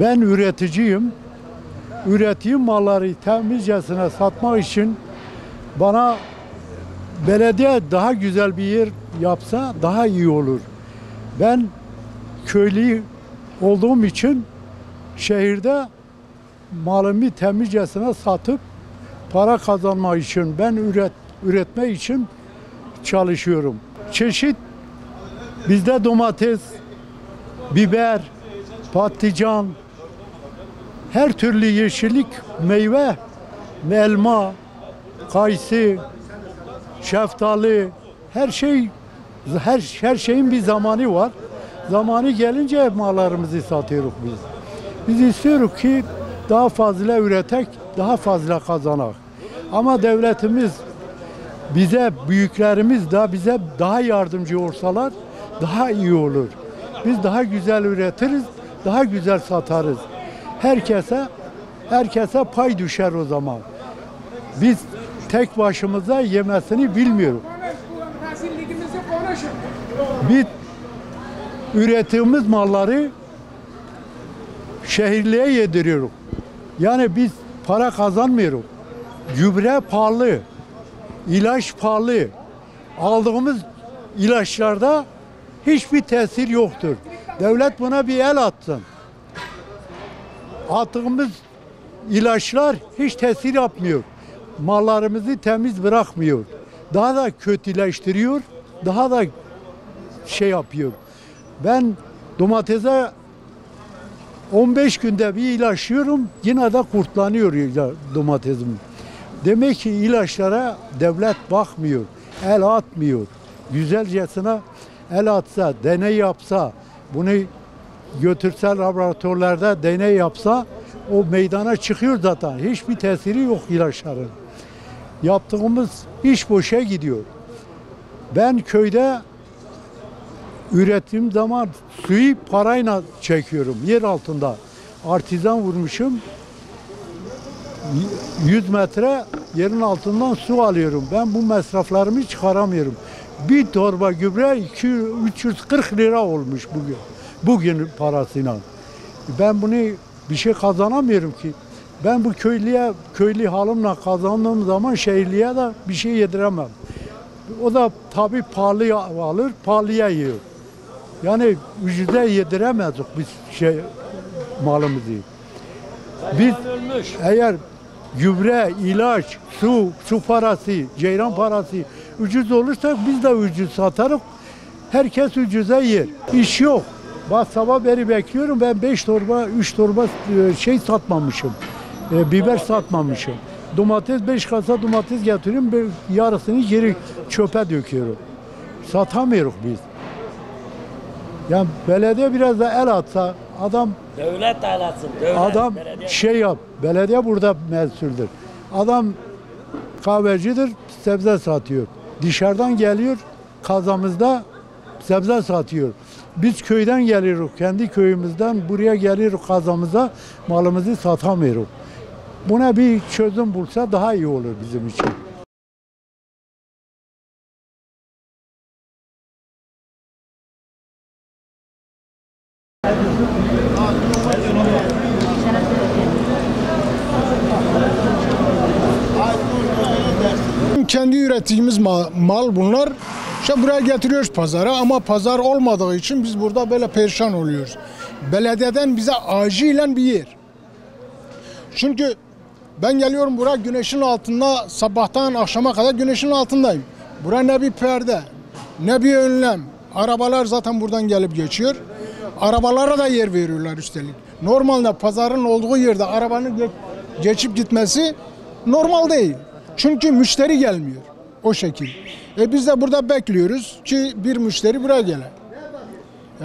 Ben üreticiyim. Ürettiğim malları temizcesine satmak için bana belediye daha güzel bir yer yapsa daha iyi olur. Ben köylü olduğum için şehirde malımı temizcesine satıp para kazanmak için ben üretme için çalışıyorum. Çeşit bizde domates, biber, patlıcan, her türlü yeşillik, meyve, elma, kayısı, şeftali, her şeyin bir zamanı var. Zamanı gelince mallarımızı satıyoruz biz. Biz istiyoruz ki daha fazla üretek, daha fazla kazanak. Ama devletimiz bize, büyüklerimiz de bize daha yardımcı olsalar daha iyi olur. Biz daha güzel üretiriz, daha güzel satarız. Herkese pay düşer o zaman. Biz tek başımıza yemesini bilmiyoruz. Biz ürettiğimiz malları şehirliğe yediriyoruz. Yani biz para kazanmıyoruz. Gübre pahalı, ilaç pahalı. Aldığımız ilaçlarda hiçbir tesir yoktur. Devlet buna bir el atsın. Attığımız ilaçlar hiç tesir yapmıyor. Mallarımızı temiz bırakmıyor. Daha da kötüleştiriyor, daha da yapıyor. Ben domatese 15 günde bir ilaçlıyorum, yine de kurtlanıyor domatesim. Demek ki ilaçlara devlet bakmıyor, el atmıyor. Güzelcesine el atsa, deney yapsa, bunu götürse laboratuvarlarda deney yapsa o meydana çıkıyor zaten. Hiçbir tesiri yok ilaçların. Yaptığımız iş boşa gidiyor. Ben köyde ürettiğim zaman suyu parayla çekiyorum yer altında. Artizan vurmuşum. 100 metre yerin altından su alıyorum. Ben bu masraflarımı çıkaramıyorum. Bir torba gübre 340 lira olmuş bugün parasıyla. Ben bunu bir şey kazanamıyorum ki. Ben bu köylü halimle kazandığım zaman şehirliye de bir şey yediremem. O da tabii pahalıya alır, pahalıya yiyor. Yani ucuza yediremezdik biz malımızı. Biz eğer gübre, ilaç, su parası, ceyran parası ucuz olursa biz de ucuz satarız. Herkes ucuza yer. İş yok. Bak sabah beri bekliyorum, ben 5 torba, 3 torba satmamışım. Biber satmamışım. Domates 5 kasa domates getiriyorum, yarısını geri çöpe döküyorum. Satamıyoruz biz. Yani belediye biraz da el atsa, devlet el atsın. Belediye burada mesuldür. Adam kahvecidir, sebze satıyor. Dışarıdan geliyor, kazamızda sebze satıyor. Biz köyden geliyoruz, kendi köyümüzden buraya geliyoruz kazamıza, malımızı satamıyoruz. Buna bir çözüm bulsa daha iyi olur bizim için. Kendi ürettiğimiz mal bunlar. İşte buraya getiriyoruz pazara ama pazar olmadığı için biz burada böyle perişan oluyoruz. Belediyeden bize acilen bir yer. Çünkü ben geliyorum buraya güneşin altında, sabahtan akşama kadar güneşin altındayım. Buraya ne bir perde, ne bir önlem. Arabalar zaten buradan gelip geçiyor. Arabalara da yer veriyorlar üstelik. Normalde pazarın olduğu yerde arabanın geçip gitmesi normal değil. Çünkü müşteri gelmiyor o şekil. Biz de burada bekliyoruz ki bir müşteri buraya gele.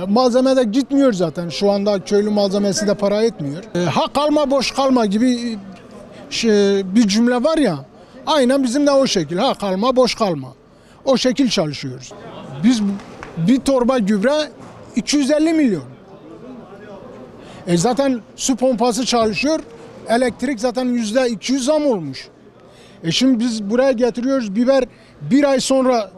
Malzeme de gitmiyor zaten. Şu anda köylü malzemesi de para etmiyor. Hak alma boş kalma gibi bir cümle var ya. Aynen bizim de o şekil. Hak alma boş kalma. O şekil çalışıyoruz. Biz bir torba gübre 250 milyon. Zaten su pompası çalışıyor. Elektrik zaten %200 zam olmuş. Şimdi biz buraya getiriyoruz biber, bir ay sonra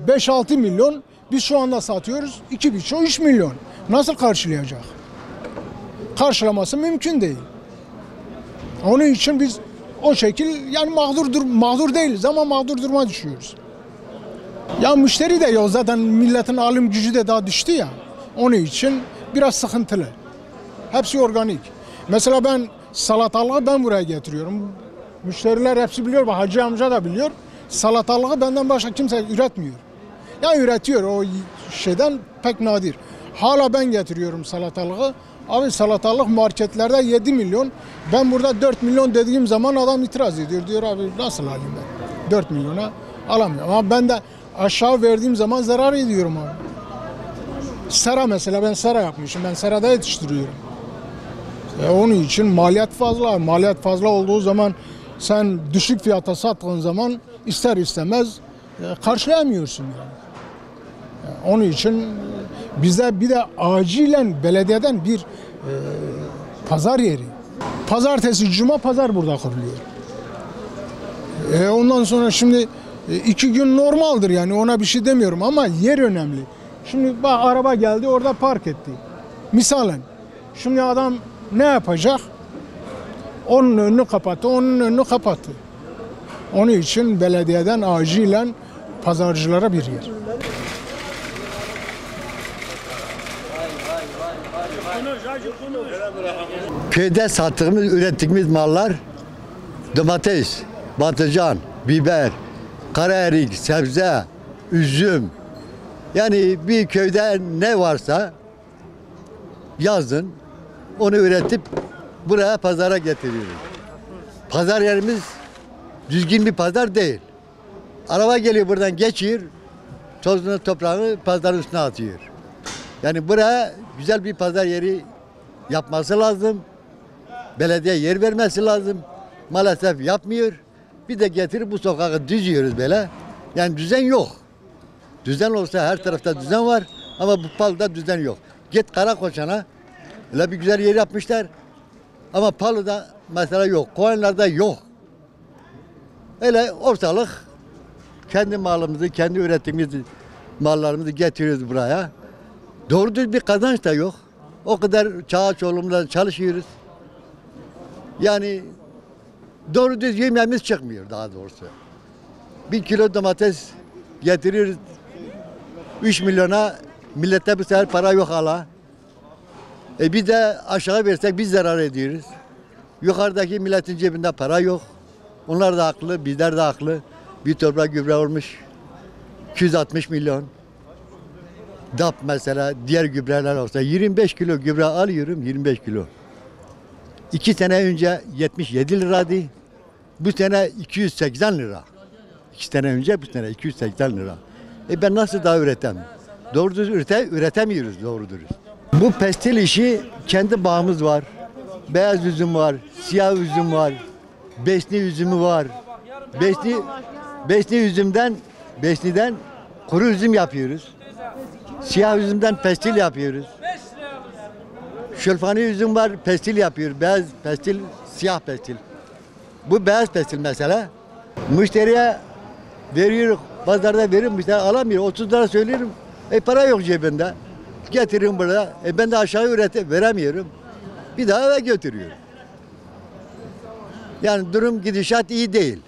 5-6 milyon, biz şu anda satıyoruz 2,5-3 milyon. Nasıl karşılayacak? Karşılaması mümkün değil. Onun için biz o şekil yani mağdur değiliz ama mağdur duruma düşüyoruz. Ya müşteri de yok zaten, milletin alım gücü de daha düştü ya. Onun için biraz sıkıntılı. Hepsi organik. Mesela ben salatalığı ben buraya getiriyorum. Müşteriler hepsi biliyor, bak Hacı amca da biliyor. Salatalığı benden başka kimse üretmiyor. Ya üretiyor, o şeyden pek nadir. Hala ben getiriyorum salatalığı. Abi salatalık marketlerde 7 milyon. Ben burada 4 milyon dediğim zaman adam itiraz ediyor. Diyor abi nasıl alayım ben? 4 milyona alamıyorum. Ama ben de aşağı verdiğim zaman zarar ediyorum abi. Sera mesela, ben sera yapmışım. Ben serada yetiştiriyorum. Onun için maliyet fazla. Maliyet fazla olduğu zaman sen düşük fiyata sattığın zaman ister istemez karşılayamıyorsun yani. Onun için bize bir de acilen belediyeden bir pazar yeri. Pazartesi, cuma pazar burada kuruluyor. Ondan sonra şimdi 2 gün normaldir yani, ona bir şey demiyorum ama yer önemli. Şimdi bak araba geldi orada park etti. Misalen şimdi adam ne yapacak? Onun önünü kapattı, onun önünü kapattı. Onun için belediyeden acilen pazarcılara bir yer. Köyde sattığımız, ürettiğimiz mallar domates, patlıcan, biber, kara erik, sebze, üzüm. Yani bir köyde ne varsa yazın onu üretip buraya pazara getiriyoruz. Pazar yerimiz düzgün bir pazar değil. Araba geliyor buradan geçiyor, tozunu toprağını pazarın üstüne atıyor. Yani buraya güzel bir pazar yeri yapması lazım. Belediye yer vermesi lazım. Maalesef yapmıyor. Bir de getirip bu sokağı düzüyoruz böyle. Yani düzen yok. Düzen olsa her tarafta düzen var ama bu Palu'da düzen yok. Git Karakoçan'a, öyle bir güzel yer yapmışlar. Ama Palu'da mesela yok. Koyunlar'da yok. Öyle ortalık kendi malımızı, kendi ürettiğimiz mallarımızı getiriyoruz buraya. Doğru düz bir kazanç da yok. O kadar çağ çoluğumuzla çalışıyoruz. Yani doğru düz yemeğimiz çıkmıyor daha doğrusu. 1 kilo domates getiriyoruz 3 milyona, millette bu sefer para yok hala. Bir de aşağı versek biz zarar ediyoruz. Yukarıdaki milletin cebinde para yok. Onlar da haklı, bizler de haklı. Bir torba gübre olmuş 260 milyon. DAP mesela, diğer gübreler olsa 25 kilo gübre alıyorum, 25 kilo. 2 sene önce 77 liraydı. Bu sene 280 lira. 2 sene önce bu sene 280 lira. Ben nasıl daha üretemem? Doğru düz üretemiyoruz doğru dürüst. Bu pestil işi kendi bağımız var. Beyaz üzüm var, siyah üzüm var, besni üzümü var. Besniden kuru üzüm yapıyoruz. Siyah üzümden pestil yapıyoruz. Şölfani üzüm var, pestil yapıyor. Beyaz pestil, siyah pestil. Bu beyaz pestil mesela. Müşteriye veriyor, pazarda veriyorum, müşteri alamıyor. 30 lira söylüyorum. Para yok cebinde. Getiriyorum burada. Ben de aşağı veremiyorum. Bir daha eve götürüyorum. Yani durum, gidişat iyi değil.